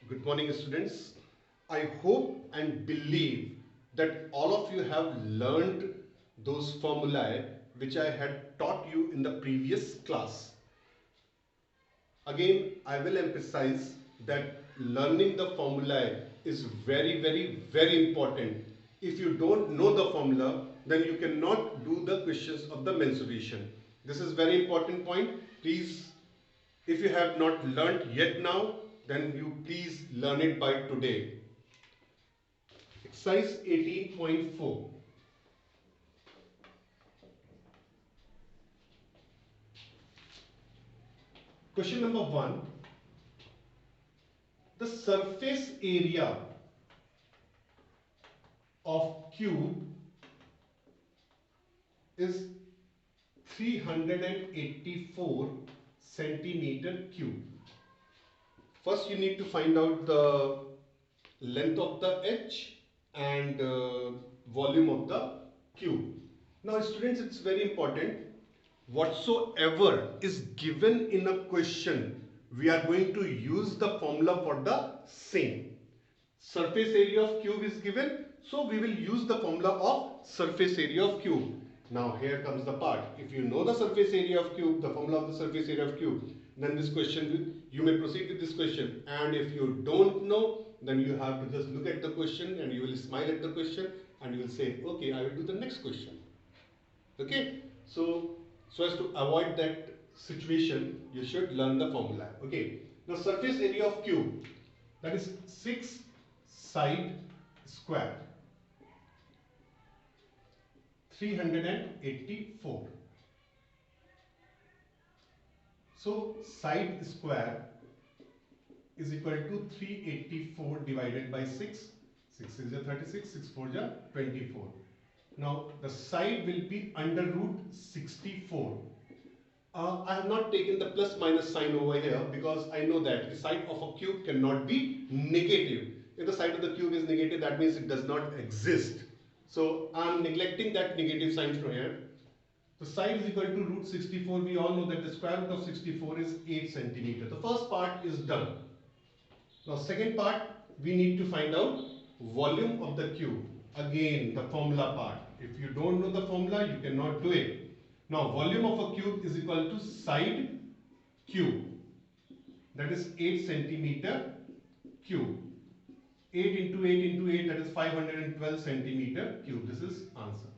Good morning, students. I hope and believe that all of you have learned those formulae which I had taught you in the previous class. Again, I will emphasize that learning the formulae is very important. If you don't know the formula, then you cannot do the questions of the mensuration. This is very important point. Please, if you have not learnt yet now, then you please learn it by today. Exercise 18.4. Question number 1. The surface area of cube is 384 centimeter cube. First you need to find out the length of the edge and volume of the cube. Now students, it's very important. Whatsoever is given in a question, we are going to use the formula for the same. Surface area of cube is given, so we will use the formula of surface area of cube. Now here comes the part. If you know the surface area of cube, the formula of the surface area of cube, then this question, you may proceed with this question. And if you don't know, then you have to just look at the question and you will smile at the question and you will say, okay, I will do the next question. Okay, so as to avoid that situation, you should learn the formula. Okay, the surface area of cube, that is 6 side square, 384. So side square is equal to 384 divided by 6. 6 is a 36, 6 4 is 24. Now the side will be under root 64. I have not taken the plus minus sign over here because I know that the side of a cube cannot be negative. If the side of the cube is negative, that means it does not exist. So I am neglecting that negative sign from here. The side is equal to root 64. We all know that the square root of 64 is 8 centimeter. The first part is done. Now second part, we need to find out volume of the cube. Again, the formula part. If you don't know the formula, you cannot do it. Now volume of a cube is equal to side cube. That is 8 centimeter cube. 8 into 8 into 8, that is 512 centimeter cube. This is answer.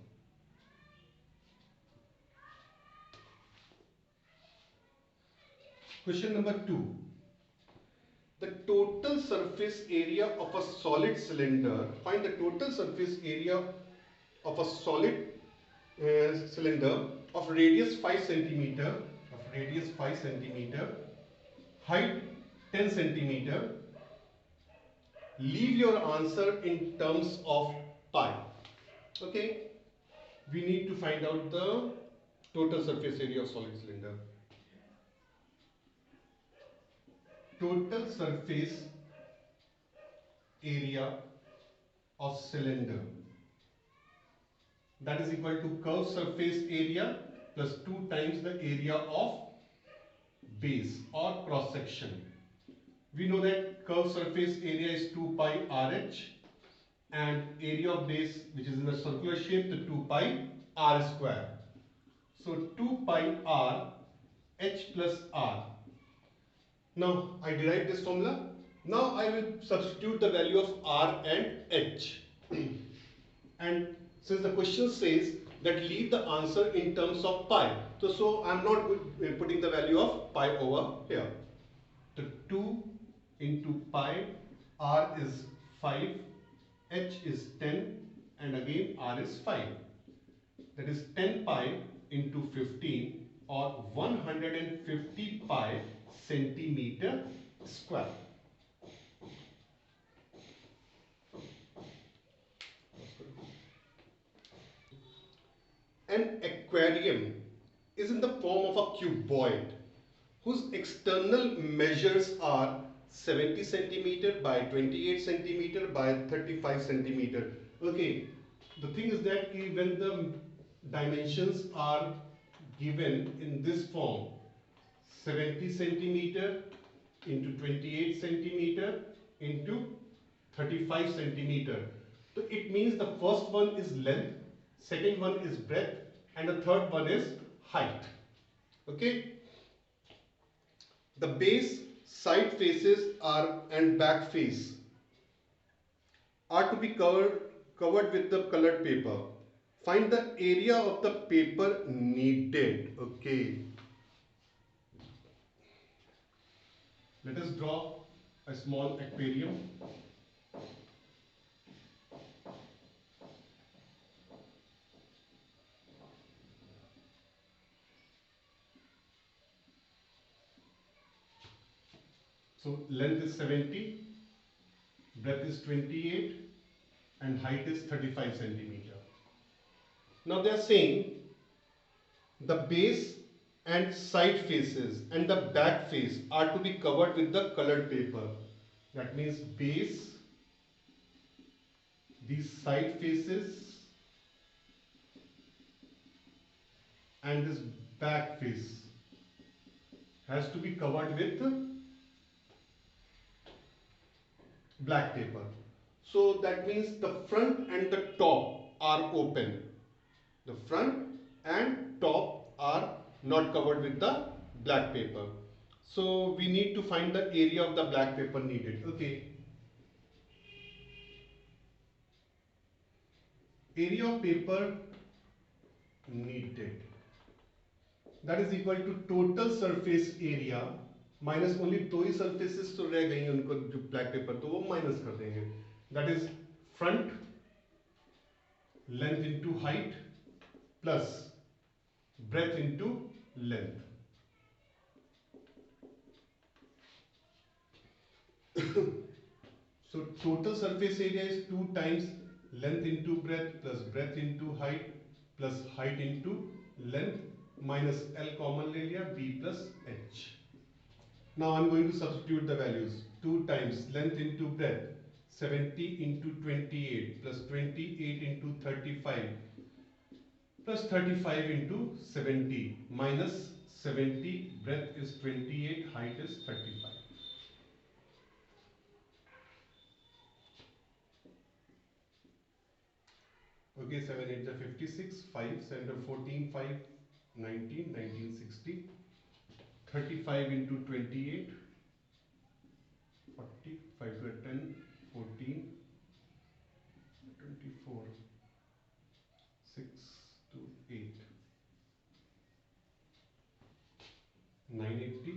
Question number 2. The total surface area of a solid cylinder. Find the total surface area of a solid cylinder of radius 5 centimeter, height 10 centimeter. Leave your answer in terms of pi. Okay, we need to find out the total surface area of solid cylinder. Total surface area of cylinder, that is equal to curved surface area plus 2 times the area of base or cross section. We know that curved surface area is 2 pi RH and area of base, which is in the circular shape, the 2 pi r square. So 2 pi r h plus r. Now I derived this formula. Now I will substitute the value of r and h. And since the question says that leave the answer in terms of pi, so I am not putting the value of pi over here. The 2 into pi, r is 5, h is 10, and again r is 5. That is 10 pi into 15 or 150 pi centimeter square. An aquarium is in the form of a cuboid whose external measures are 70 centimeter by 28 centimeter by 35 centimeter. Okay, the thing is that when the dimensions are given in this form, 70 centimeter into 28 centimeter into 35 centimeter. So it means the first one is length, second one is breadth, and the third one is height. Okay. The base, side faces are and back face are to be covered with the colored paper. Find the area of the paper needed. Okay. Let us draw a small aquarium. So length is 70, breadth is 28, and height is 35 centimeter. Now they are saying the base and side faces and the back face are to be covered with the colored paper. That means base, these side faces and this back face has to be covered with black paper. So that means the front and the top are open. The front and top are not covered with the black paper. So we need to find the area of the black paper needed. Okay. Area of paper needed, that is equal to total surface area minus only दो ही surfaces तो रह गई उनको जो black paper तो वो minus कर देंगे. That is front length into height plus breadth into length. So total surface area is 2 times length into breadth plus breadth into height plus height into length minus L common ले लिया B plus H. Now I am going to substitute the values. 2 times length into breadth 70 into 28 plus 28 into 35 plus 35 into 70 minus 70, breadth is 28, height is 35. Okay, 7 8 is 56, 5 7 are 14, 5 19, 1960, 35 into 28, 40, 5 to 10, 14, 24, 6 to 8, 980,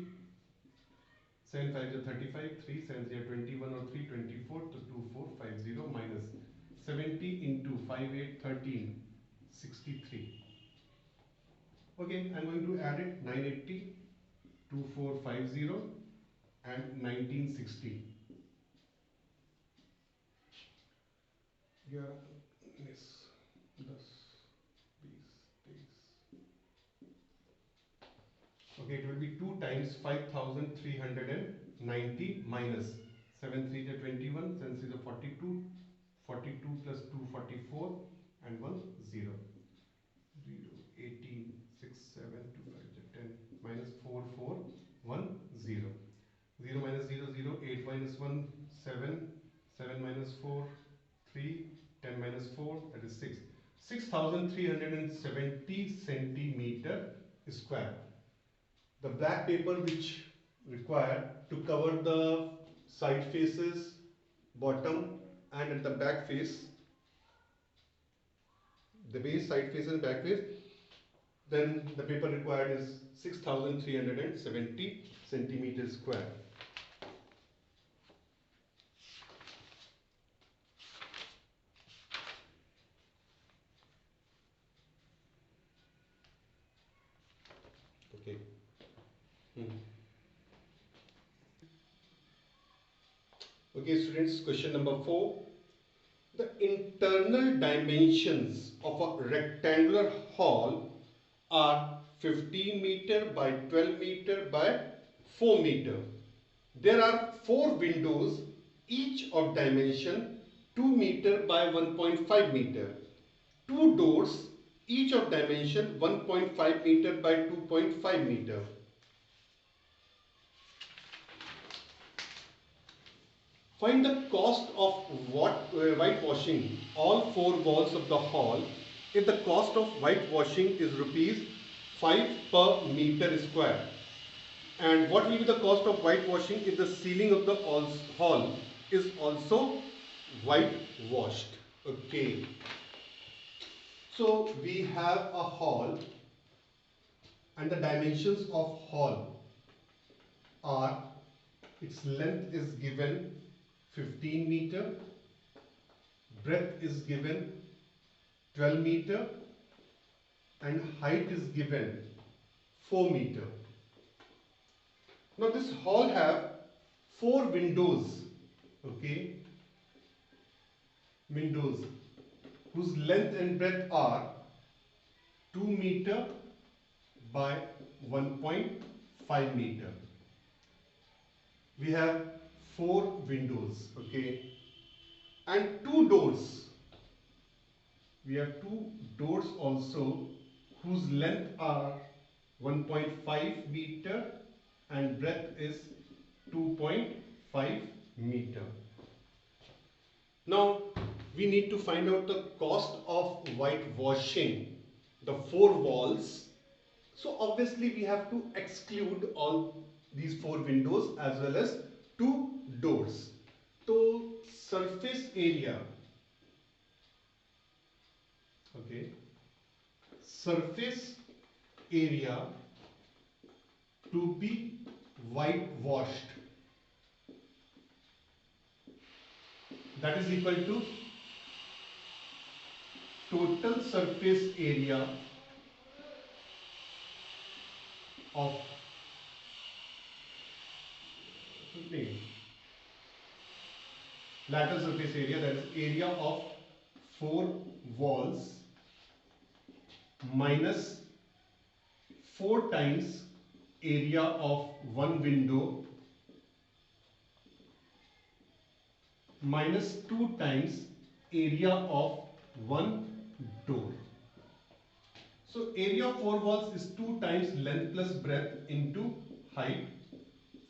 7 5 is 35, 3 7 is 21 or 3, 24 to 2450 minus 70 into 5 8 13, 63. Okay, I am going to add it 980, 2450 and 1960. Yeah, yes, 10, 20, 30. Okay, it will be 2 times 5390 minus 7 3 is 21, 7 3 is 42, 42 plus 2 44 and 1 0. 18 6 7 2 5 10 minus 4 4 1 0. 0 minus 0 0, 8 minus 1 7, 7 minus 4 3, 10 minus 4 that is 6. 6370 centimeter square. The black paper which required to cover the side faces, bottom and at the back face, the base, side face and back face, then the paper required is 6370 centimeters square. Okay. Okay, students, question number 4. The internal dimensions of a rectangular hall are 15 meter by 12 meter by 4 meter. There are 4 windows, each of dimension 2 meter by 1.5 meter. 2 doors, each of dimension 1.5 meter by 2.5 meter. Find the cost of whitewashing all four walls of the hall if the cost of whitewashing is rupees 5 per meter square. And what will be the cost of whitewashing if the ceiling of the hall is also whitewashed? Okay. So we have a hall and the dimensions of hall are, its length is given 15 meter, breadth is given 12 meter and height is given 4 meter. Now this hall have 4 windows, okay, windows whose length and breadth are 2 meter by 1.5 meter. We have 4 windows, okay, and 2 doors. We have 2 doors also whose length are 1.5 meter and breadth is 2.5 meter. Now we need to find out the cost of whitewashing the 4 walls. So obviously we have to exclude all these 4 windows as well as 2 doors. So surface area, okay, surface area to be whitewashed, that is equal to total surface area of lateral surface area, that is area of 4 walls minus 4 times area of 1 window minus 2 times area of 1 door. So area of 4 walls is 2 times length plus breadth into height,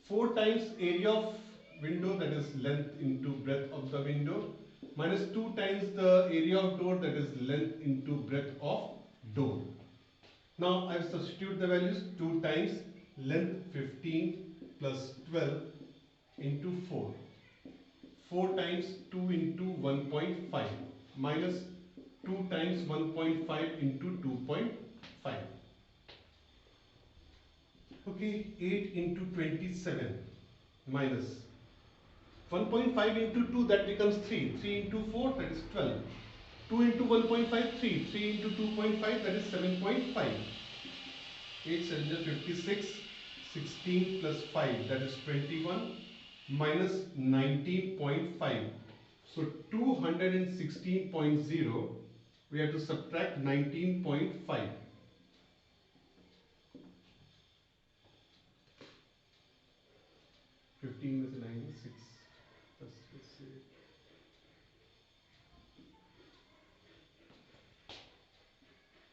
4 times area of window, that is length into breadth of the window, minus 2 times the area of door, that is length into breadth of door. Now I substitute the values. 2 times length 15 plus 12 into 4. 4 times 2 into 1.5 minus 2 times 1.5 into 2.5. Okay, 8 into 27 minus 1.5 into 2, that becomes 3. 3 into 4, that is 12. 2 into 1.5, 3. 3 into 2.5, that is 7.5. 8 7 is 56. 16 plus 5, that is 21. Minus 19.5. So 216.0, we have to subtract 19.5. Fifteen is 9, 6. Let's see.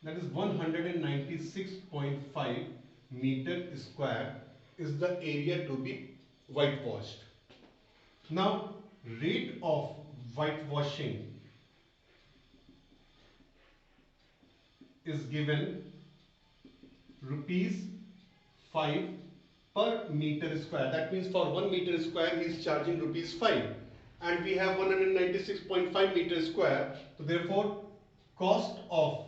That is 196.5 meter square is the area to be whitewashed. Now, rate of whitewashing is given rupees 5 per meter square. That means for 1 meter square he is charging rupees 5, and we have 196.5 meter square. So therefore, cost of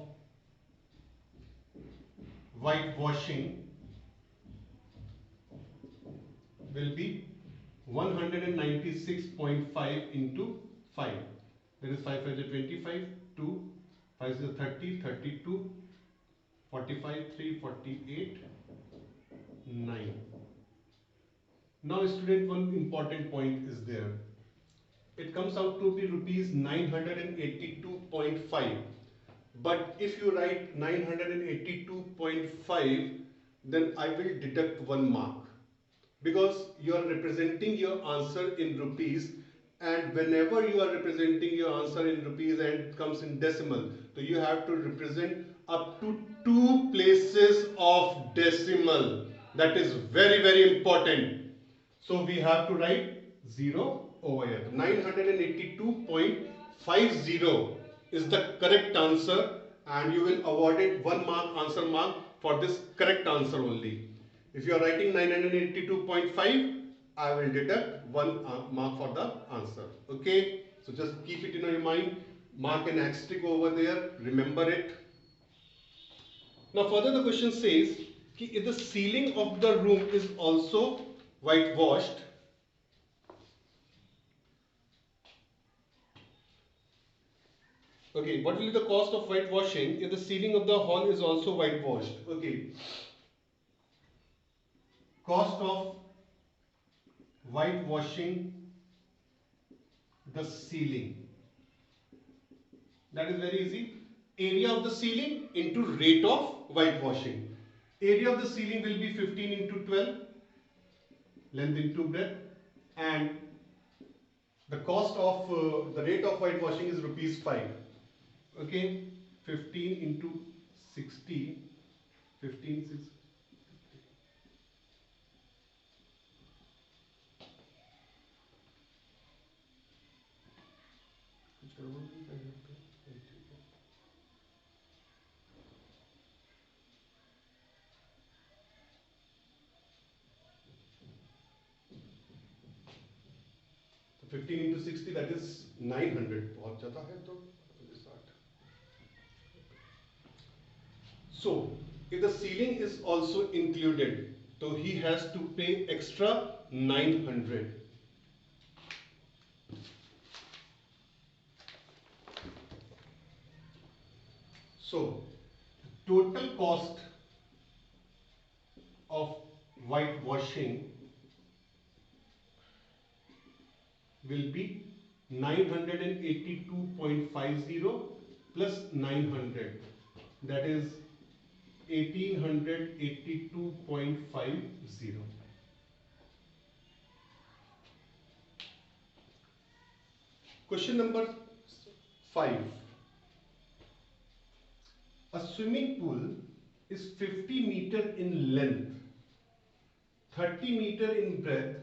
whitewashing will be 196.5 into 5. That is 5 5 is 25, 2, 5 is 30, 32, 45, 3, 48, 9. Now student, one important point is there. It comes out to be rupees 982.5. But if you write 982.5, then I will deduct 1 mark, because you are representing your answer in rupees, and whenever you are representing your answer in rupees and it comes in decimal, so you have to represent up to 2 places of decimal. That is very, very important. So we have to write 0 over here. 982.50 is the correct answer, and you will awarded 1 mark, answer mark, for this correct answer only. If you are writing 982.5, I will deduct 1 mark for the answer. Okay, so just keep it in your mind, mark an asterisk over there, remember it. Now further the question says, if the ceiling of the room is also whitewashed, okay, what will be the cost of whitewashing if the ceiling of the hall is also whitewashed? Okay, cost of whitewashing the ceiling, that is very easy. Area of the ceiling into rate of whitewashing. Area of the ceiling will be 15 into 12, length into breadth, and the cost of the rate of whitewashing is rupees 5. Okay, 15 into 60, 15, 6. So 15 into 60, that is 900. बहुत ज़्यादा है तो so if the ceiling is also included, so he has to pay extra 900. So total cost of whitewashing will be 982.50 plus 900, that is 1882.50. Question number 5. A swimming pool is 50 meter in length, 30 meter in breadth,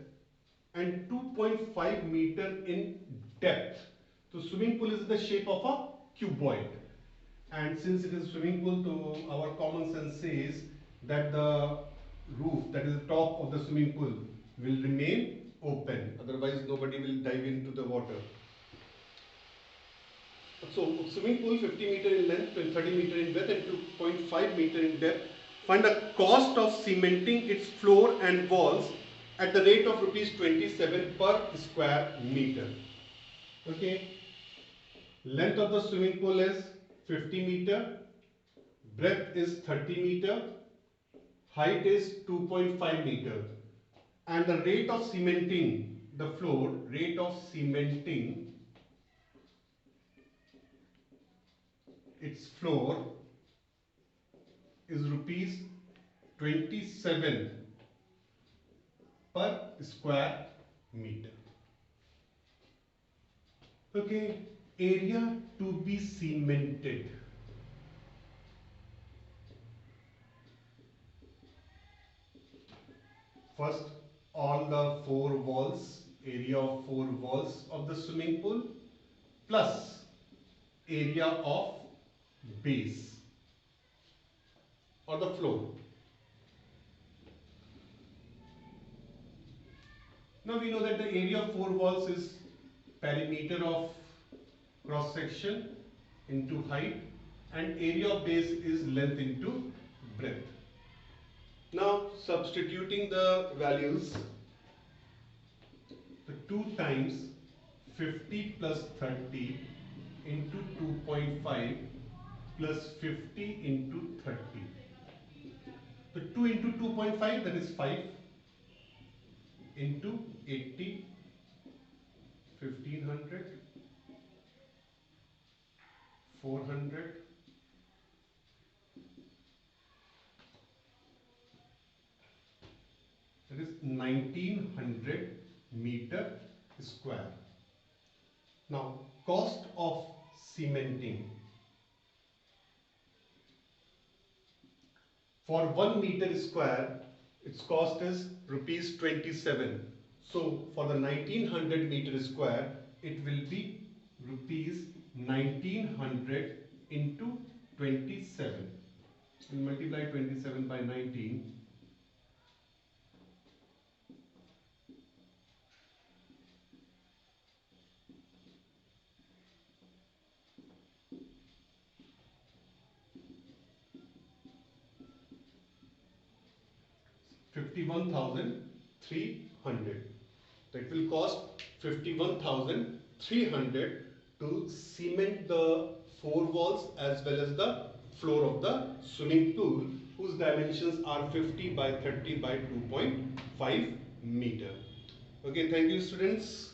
and 2.5 meter in depth. So swimming pool is the shape of a cuboid, and since it is swimming pool, so our common sense says that the roof, that is the top of the swimming pool, will remain open, otherwise nobody will dive into the water. So swimming pool 50 meter in length, 30 meter in breadth, and 2.5 meter in depth. Find the cost of cementing its floor and walls at the rate of rupees 27 per square meter. Okay. Length of the swimming pool is 50 meter, breadth is 30 meter, height is 2.5 meter, and the rate of cementing the floor, rate of cementing its floor is rupees 27 per square meter. Okay, area to be cemented. First, all the 4 walls, area of 4 walls of the swimming pool plus area of base or the floor. Now we know that the area of 4 walls is perimeter of cross section into height, and area of base is length into breadth. Now substituting the values, the 2 times 50 plus 30 into 2.5 plus 50 into 30. The 2 into 2.5, that is 5 into 80, 1500, 400, that is 1900 meter square. Now cost of cementing. For 1 meter square, its cost is rupees 27. So for the 1900 meter square, it will be rupees 1900 into 27. We'll multiply 27 by 19. 51,300. That will cost 51,300 to cement the four walls as well as the floor of the swimming pool, whose dimensions are 50 by 30 by 2.5 meter. Okay, thank you students.